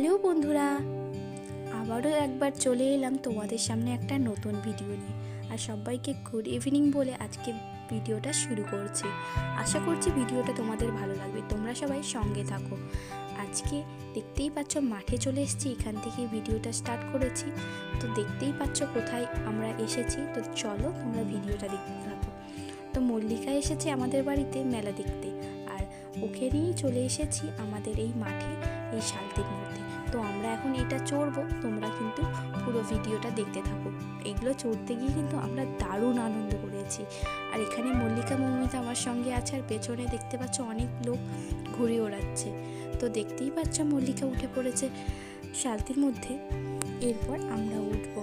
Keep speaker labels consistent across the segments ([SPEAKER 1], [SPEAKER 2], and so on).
[SPEAKER 1] Hello বন্ধুরা, আবারও একবার চলে এলাম তোমাদের সামনে একটা নতুন ভিডিও নিয়ে। আর সবাইকে গুড ইভিনিং বলে আজকে ভিডিওটা শুরু করছি। আশা করছি ভিডিওটা তোমাদের ভালো লাগবে, তোমরা সবাই সঙ্গে থাকো। আজকে দেখতেই পাচ্ছ মাঠে চলে এসেছি, এখান থেকে ভিডিওটা স্টার্ট করেছি। তো দেখতেই পাচ্ছ কোথায় আমরা এসেছি, তো চলো তোমরা ভিডিওটা দেখতে থাকো। তো মল্লিকা এসেছে আমাদের বাড়িতে মেলা দেখতে, আর ওকে নিয়েই চলে এসেছি আমাদের এই মাঠে, এই শালতির মধ্যে। তো আমরা এখন এটা চড়বো, তোমরা কিন্তু পুরো ভিডিওটা দেখতে থাকো। এগুলো চড়তে গিয়ে কিন্তু আমরা দারুণ আনন্দ করেছি। আর এখানে মল্লিকা মৌমিতা আমার সঙ্গে আছে, আর পেছনে দেখতে পাচ্ছ অনেক লোক ঘুরে ওড়াচ্ছে। তো দেখতেই পাচ্ছ মল্লিকা উঠে পড়েছে শালতির মধ্যে। এরপর আমরা উঠবো,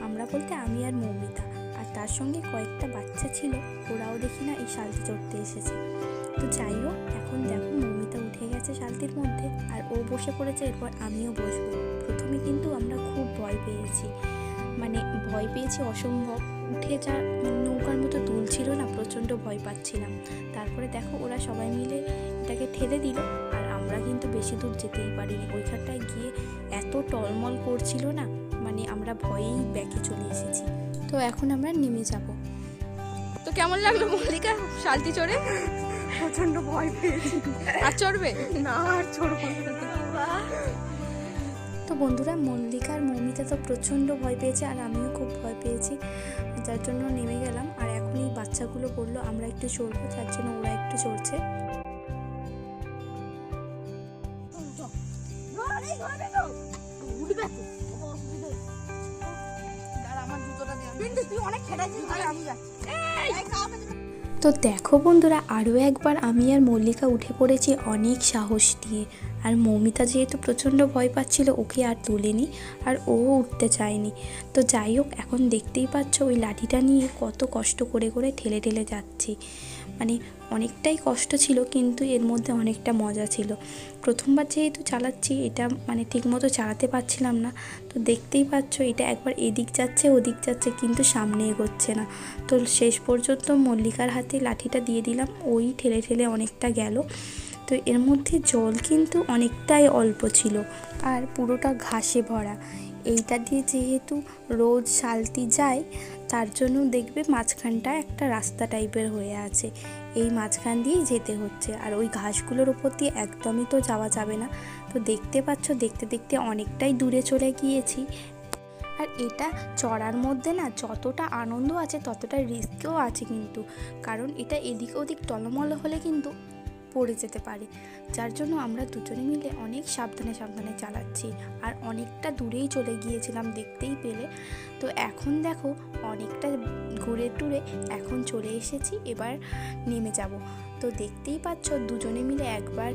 [SPEAKER 1] আমরা বলতে আমি আর মৌমিতা, আর তার সঙ্গে কয়েকটা বাচ্চা ছিল, ওরাও দেখি না এই শালতি চড়তে এসেছে। তো যাই হোক, এখন দেখো মৌমিতা উঠে গেছে শালতির মধ্যে, আর ও বসে পড়েছে। এরপর আমিও বসবো। প্রথমে কিন্তু আমরা খুব ভয় পেয়েছি, মানে ভয় পেয়েছি অসম্ভব। উঠে যা নৌকার মতো দুলছিল না, প্রচণ্ড ভয় পাচ্ছিলাম। তারপরে দেখো ওরা সবাই মিলে এটাকে ঠেলে দিল, আর আমরা কিন্তু বেশি দূর যেতেই পারিনি। ওইখানটায় গিয়ে এত টলমল করছিল না, মানে আমরা ভয়েই ব্যাকে চলে এসেছি। তো এখন আমরা নেমে যাব।
[SPEAKER 2] তো কেমন লাগলো মল্লিকা শালতি চড়ে?
[SPEAKER 3] প্রচন্ড ভয় পেয়েছি।
[SPEAKER 2] আর চড়বে
[SPEAKER 3] না, আর চড়বো না।
[SPEAKER 1] তো বন্ধুরা, মল্লিকা আর মৌমিতা তো প্রচণ্ড ভয় পেয়েছে, আর আমিও খুব ভয় পেয়েছি, যার জন্য নেমে গেলাম। আর এখন এই বাচ্চাগুলো বললো আমরা একটু চড়বো, তার জন্য ওরা একটু চড়ছে। তো দেখো বন্ধুরা, আরও একবার আমি আর মল্লিকা উঠে পড়েছি অনেক সাহস দিয়ে। আর মৌমিতা যেহেতু প্রচণ্ড ভয় পাচ্ছিল, ওকে আর তুলেনি, আর ও উঠতে চায়নি। তো যাই হোক, এখন দেখতেই পাচ্ছ ওই লাঠিটা নিয়ে কত কষ্ট করে করে ঠেলে ঠেলে যাচ্ছি। মানে অনেকটাই কষ্ট ছিল, কিন্তু এর মধ্যে অনেকটা মজা ছিল। প্রথমবার যেহেতু চালাচ্ছি, এটা মানে ঠিকমতো চালাতে পারছিলাম না। তো দেখতেই পাচ্ছ এটা একবার এদিক যাচ্ছে ওদিক যাচ্ছে, কিন্তু সামনে এগোচ্ছে না। তো শেষ পর্যন্ত মল্লিকার হাতে লাঠিটা দিয়ে দিলাম, ওই ঠেলে ঠেলে অনেকটা গেল। তো এর মধ্যে জল কিন্তু অনেকটাই অল্প ছিল, আর পুরোটা ঘাসে ভরা। এইটা দিয়ে যেহেতু রোজ শালতি যায়, তার জন্য দেখবে মাঝখানটা একটা রাস্তা টাইপের হয়ে আছে, এই মাঝখান দিয়েই যেতে হচ্ছে। আর ওই ঘাসগুলোর উপর দিয়ে একদমই তো যাওয়া যাবে না। তো দেখতে পাচ্ছ, দেখতে দেখতে অনেকটাই দূরে চলে গিয়েছি। আর এটা চড়ার মধ্যে না যতটা আনন্দ আছে, ততটা রিস্কও আছে কিন্তু, কারণ এটা এদিক ওদিক টলমল হলে কিন্তু পড়ে যেতে পারে। যার জন্য আমরা দুজনে মিলে অনেক সাবধানে সাবধানে চালাচ্ছি, আর অনেকটা দূরেই চলে গিয়েছিলাম দেখতেই পেলে। তো এখন দেখো অনেকটা ঘুরে টুরে এখন চলে এসেছি, এবার নেমে যাব। তো দেখতেই পাচ্ছ দুজনে মিলে, একবার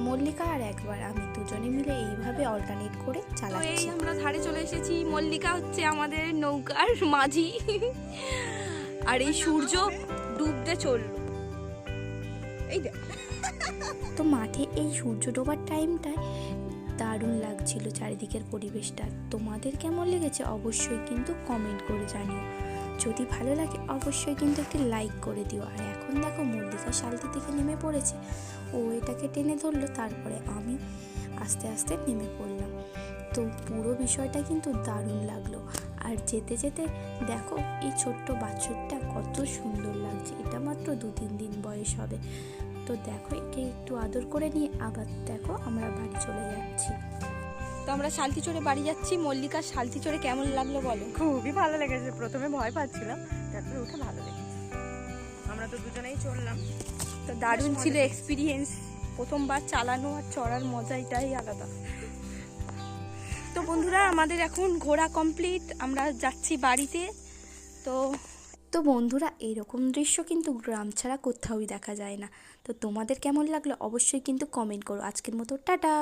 [SPEAKER 1] মল্লিকা আর একবার আমি, দুজনে মিলে এইভাবে অল্টারনেট করে চালাচ্ছি।
[SPEAKER 2] আমরা ধারে চলে এসেছি, মল্লিকা হচ্ছে আমাদের নৌকার মাঝি। আর এই সূর্য ডুবতে চললো, এই দেখ।
[SPEAKER 1] তো মাঠে এই সূর্য ডোবার টাইমটায় দারুণ লাগছিল চারিদিকের পরিবেশটা। তোমাদের কেমন লেগেছে অবশ্যই কিন্তু কমেন্ট করে জানিও। যদি ভালো লাগে অবশ্যই কিন্তু একটি লাইক করে দিও। আর এখন দেখো মল্লিকা শালতি থেকে নেমে পড়েছে, ও এটাকে টেনে ধরলো, তারপরে আমি আস্তে আস্তে নেমে পড়লাম। তো পুরো বিষয়টা কিন্তু দারুণ লাগলো। আর যেতে যেতে দেখো এই ছোট্ট বাছুরটা কত সুন্দর লাগছে, এটা মাত্র 2-3 দিন বয়স হবে। তো দেখো একে একটু আদর করে নিয়ে আবার দেখো আমরা বাড়ি চলে যাচ্ছি।
[SPEAKER 2] তো আমরা শালতি চড়ে বাড়ি যাচ্ছি। মল্লিকার শালতি চড়ে কেমন লাগলো বলো?
[SPEAKER 3] খুবই ভালো লেগেছে। প্রথমে ভয় পাচ্ছিলাম, তারপরে উঠে ভালো লেগেছে। আমরা তো দুজনেই চললাম,
[SPEAKER 2] তো দারুণ ছিল এক্সপিরিয়েন্স। প্রথমবার চালানো আর চড়ার মজাটাই আলাদা। তো বন্ধুরা, আমাদের এখন ঘোরা কমপ্লিট, আমরা যাচ্ছি বাড়িতে।
[SPEAKER 1] তো বন্ধুরা, এরকম দৃশ্য কিন্তু গ্রাম ছাড়া কোথাওই দেখা যায় না। তো তোমাদের কেমন লাগলো অবশ্যই কিন্তু কমেন্ট করো। আজকের মতো টাটা।